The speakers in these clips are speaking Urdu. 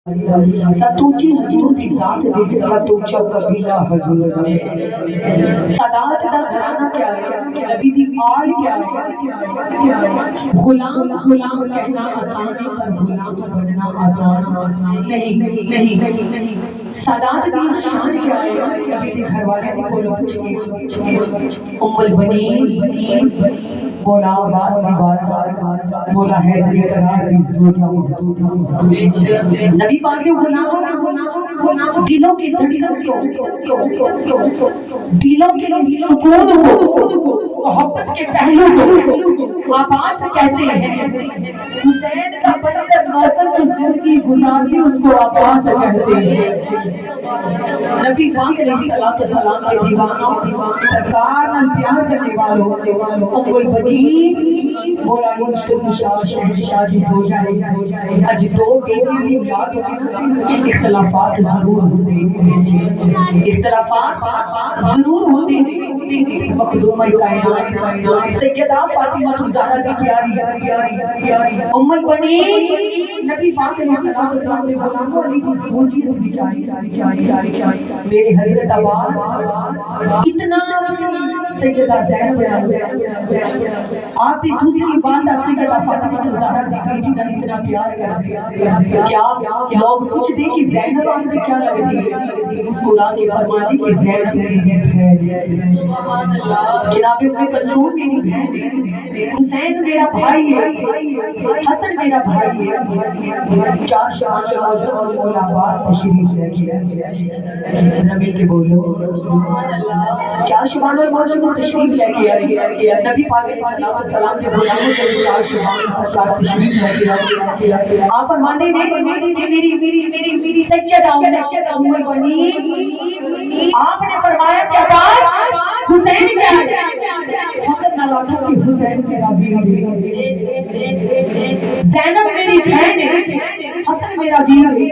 ستوچی حضور دی ذات دیکھے ستوچا قبیلہ حضور دا صدات دا گھرانہ کیا ہے نبی دی آل کیا ہے غلام کہنا آسان ہے پر غلام بننا آسان نہیں صدات دی شان کیا ہے نبی دی گھر والے دی بولو پوچھئے ام البنین مولا عباس دی بار مولا حیدری قرار دی زوجہ محدود نبی پاک کے غلاموں دلوں کی دھڑکن کو دلوں کے سکون کو محبت کے پہلو کو عباس کہتے ہیں حسین کا بن کر نوکر جو زندگی گزارتی اس کو عباس کہتے ہیں نبی پاک علیہ السلام کے دیوانوں سرکار نال پیار کرنے والوں ام البنین مولا مشکل شاہ شہنشاہ دی زوجہ ہے اج دو بیٹی اولاد اختلافات ضرور ہوتے ہیں مخدومہ کائنات سیدہ فاطمہ الزہرا کی پیاری ام البنین نبی پاک علیہ السلام نے غلاموں علی کی سوچی جاری میرے حضرت عباس اتنا سیدہ زینب آپ کی دوسری والدہ سیدہ فاطمہ الزہرا کی بیٹی نے اتنا پیار کر دیا کیا لوگ کچھ دیں کہ زینب آپ سے کیا لگتی ہے مسکرا کے فرماتی کہ زینب میری بہن ہے جناب ابن کلثوم میری بہن ہے حسین میرا بھائی ہے حسن میرا بھائی ہے چار شان معظم مولا عباس تشریف لے کے نبی کے بولو چار شان معظم تشریف لے کے نبی پاک علیہ السلام کے غلاموں کے چار شان سرکار تشریف لے کے آپ فرماتے ہیں میری سیدہ ام البنین آپ نے فرمایا کہ عباس حسین کیا ہے فقط نہ لاتا کہ حسین میرا بیوی زینب میری بہن ہے حسن میرا بیوی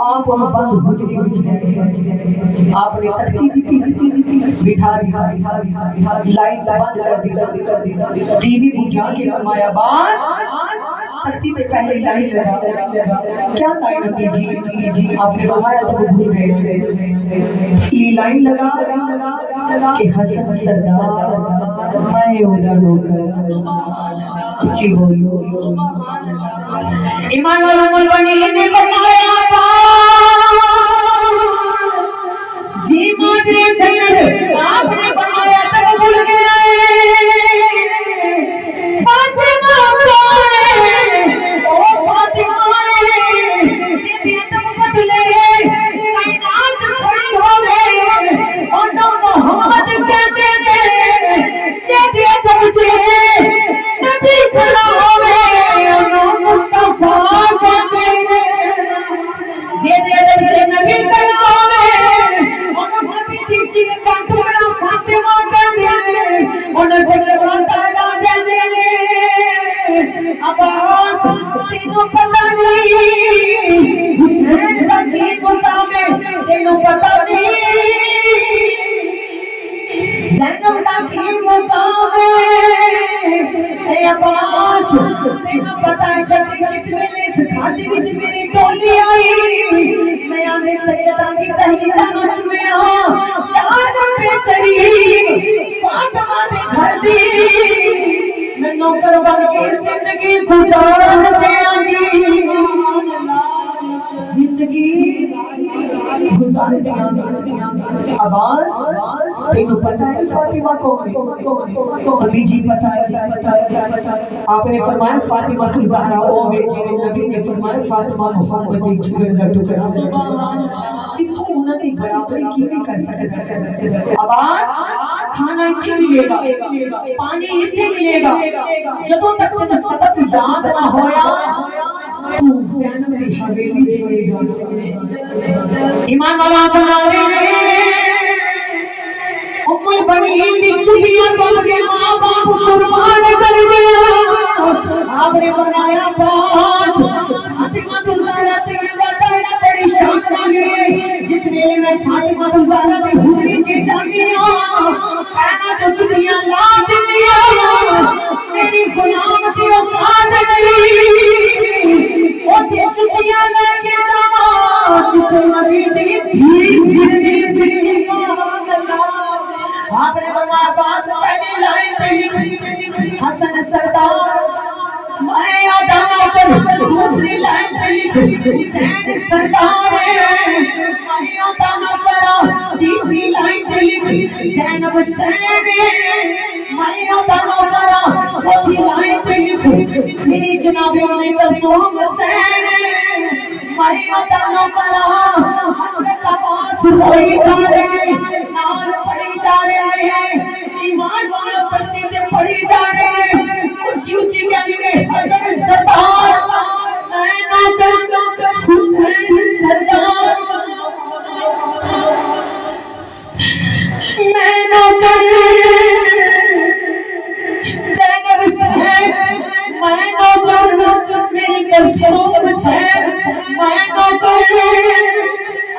آپ وہاں بند حجری بچھنے آپ نے ترتیب بٹھا دیا لائٹ بند کر دی ٹی وی بجھا کے فرمایا عباس ترتیب پہلے لائن لگا کیا لائن ہوتی جی آپ نے فرمایا تو وہ بھول گئے یہ لائن لگا کہ حسن سردار میں اولا نوکر جی بولو ایمان والا ملوانی نے فرمایا جی مادری جنت آپ نے فرمایا تو بھول گئے نوکر بن کے زندگی گزار دیا عباس تینوں پتہ ہے فاطمہ کون نبی جی پتہ ہے آپ نے فرمایا فاطمہ الزہرا او بیٹی نے نبی نے فرمایا فاطمہ محمد ایک جگر کا ٹکڑا کہ تو انہوں نے برابری کی بھی کر سکتا عباس کھانا اتنے ملے گا پانی اتنے ملے گا جدوں تک تیرا سبق یاد نہ ہویا تو زینب کی حویلی چلے جا ایمان والا فرماتے ہیں ام البنین دی چڑیاں کر کے ماں باپ قربان کر دیا آپ نے فرمایا عباس فاطمہ الزہرا تیرے بتایا بڑی شان ہے جس ویلے میں فاطمہ الزہرا دی حضری چ جاندی ہوں پہلا تو چڑیاں لا دیا میری غلام دی اوقات نہیں او تے چڑیاں جتنے نبی دی تھی آپ نے فرمایا عباس پہلی لائن پہ لکھی حسن سردار میں ادا کر دوسری لائن پہ لکھی حسین سردار میں ادا کرا تیسری لائن پہ لکھی زینب حسین میں ادا کرا چوتھی لائن پہ لکھی میری جناب ام کلثوم حسین میں ادا کرا حضرت عباس روئی جا رہے نال پڑھی جا رہے ہیں ایمان والوں ترتیبیں پڑھی جا رہے ہیں اونچی اونچی کہہ رہے حسن سردار میں نوکر حسین سردار میں نوکر زینب حسین میں نوکر میری کلثوم حسین میں نوکر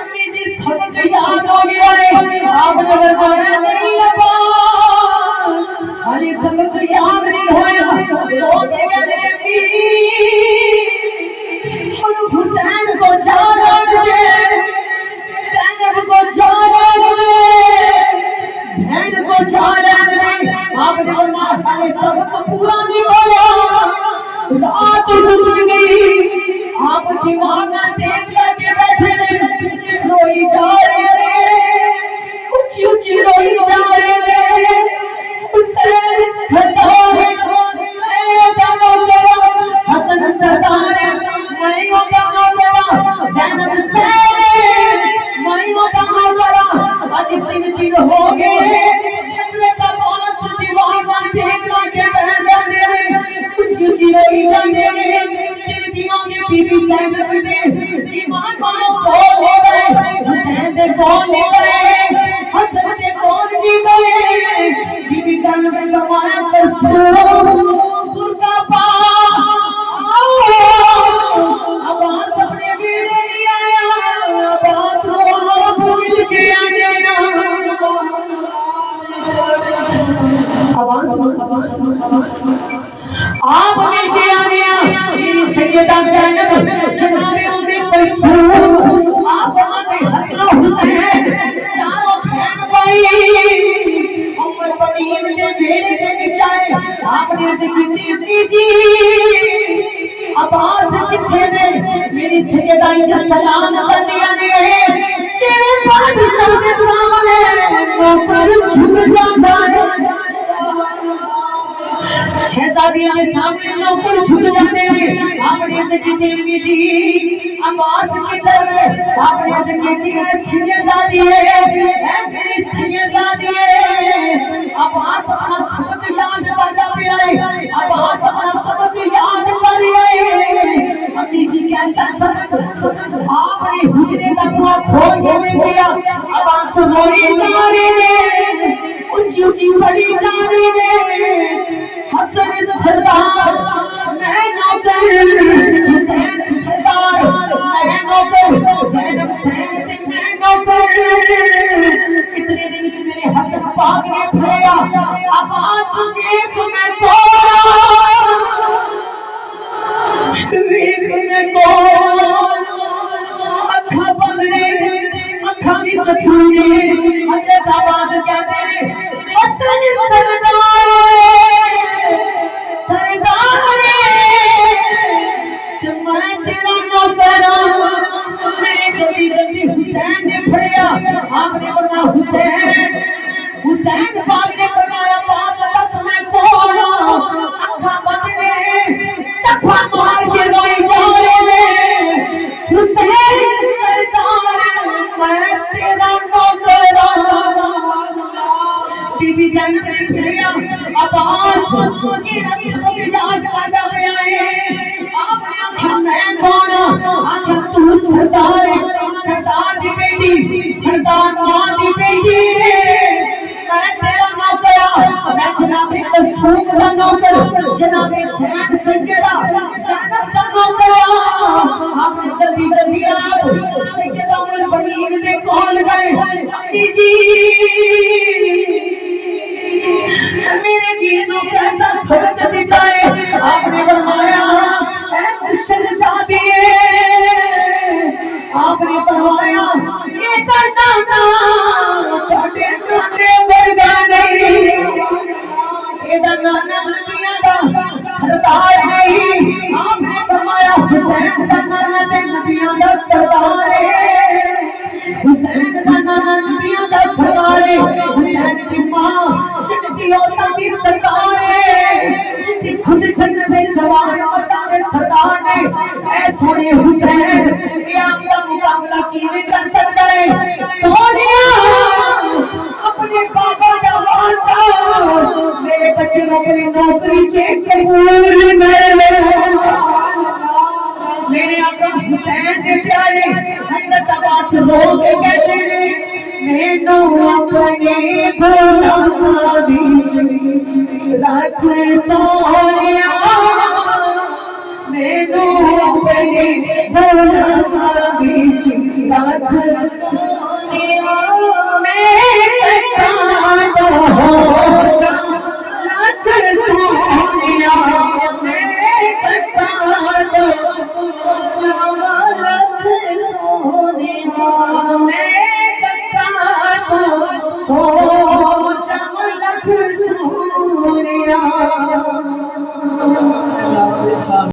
امی جی سب کو یاد ہو گیا ہے آپ نے فرمایا نہیں ابا علی سب کو یاد نہیں ہویا لوگ کہتے ہیں حسین کو جانا دے زینب کو جانا دے بہن کو جانا دے آپ نے فرمایا علی سب کو پورا نہیں ہویا رات گزر گئی آپ دیوانہ دیکھ لگے بیٹھے رہے روئی جا رہے اونچی اونچی روئی جا رہے حسین سردار میں ادا کرا حسن سردار میں ادا کرا زینب حسین میں ادا کرا آج 3 دن ہو گئے حضرت عباس دیوانہ دیکھ لگے بیٹھ جانے رہے اونچی اونچی روئی جانے رہے 3 دنوں کے بی بی زینب دے ایمان والوں کون ہو گئے حسین دے کون ہو گئے حسن دے کون بھی گئے بی بی زینب نے فرمایا کلثوم برقع پا عباس اپنے بیڑے نہیں آیا عباس آپ مل کے آیا عباس آپ مل کے آیا میری سیدہ زینب جناب ام کلثوم آپ ہمیں حسن و حسین چاروں بہن بھائی عمر بنین دے بیڑے کے نیچے آپ نے ذکر کی جی عباس کتھے نے میری سیدہ سلام بندیاں نے تیرے بادشاہ کے سامنے نوکر جھک جاتا ہے شہزادیاں کے سامنے نوکر جھک جاتے ہیں آپ نے ذکر کی جی عباس کی طرف آپ نے ذکر کی سیدادی اے میری سیدادی عباس اپنا سبق یاد کرتا پیا ہے عباس اپنا سبق یاد کر رہا ہے امی جی کیسا سبق آپ نے حجرے کا بوا کھول کے لے گیا عباس روئی جا رہے ہیں اونچی اونچی پڑھی جا رہے ہیں حسن سردار میں نوکر حسین سردار میں نوکر زینب حسین تے میں نوکر اتنے دن وچ میرے حسن پاک نے کھڑیا عباس دیکھ میں کون اکھا بند نے اکھا وچ چھوڑی حضرت عباس کہتے ہیں حسن سردار میں تیرا نوکر میرے جلدی جلدی حسین نے پھڑیا آپ نے فرمایا حسین پاک نے فرمایا عباس بس میں کون اکھا بند نے چپا مار کے روئی جا رہے حسین سردار میں تیرا نوکر بی بی زینب نے پھڑیا عباس کی رسم یاد کرتا پیا ہے آپ نے آخر میں کون آخر تو سردار سردار دی بیٹی سردار ماں دی بیٹی میں تیرا نوکر میں جناب کلثوم کا نوکر جناب زینب سیدہ زینب کا نوکر آپ نے جلدی جلدی آپ سیدہ ام البنین نے کال گئے امی جی میرے گینوں کیسا سبق دکھائے آپ نے فرمایا اے مرشد شادی آپ نے فرمایا سونے حسین یہ آپ کا مقابلہ کیویں کر سکتا ہے سونیا اپنے بابا دا واسطہ میرے بچے نو اپنی نوکری چیک قبول میرے آقا حسین دے پیارے حضرت عباس رو کے کہتے ہیں مینو اپنے غلاماں وچ رکھ سونیا مینو اپنے غلاماں وچ رکھ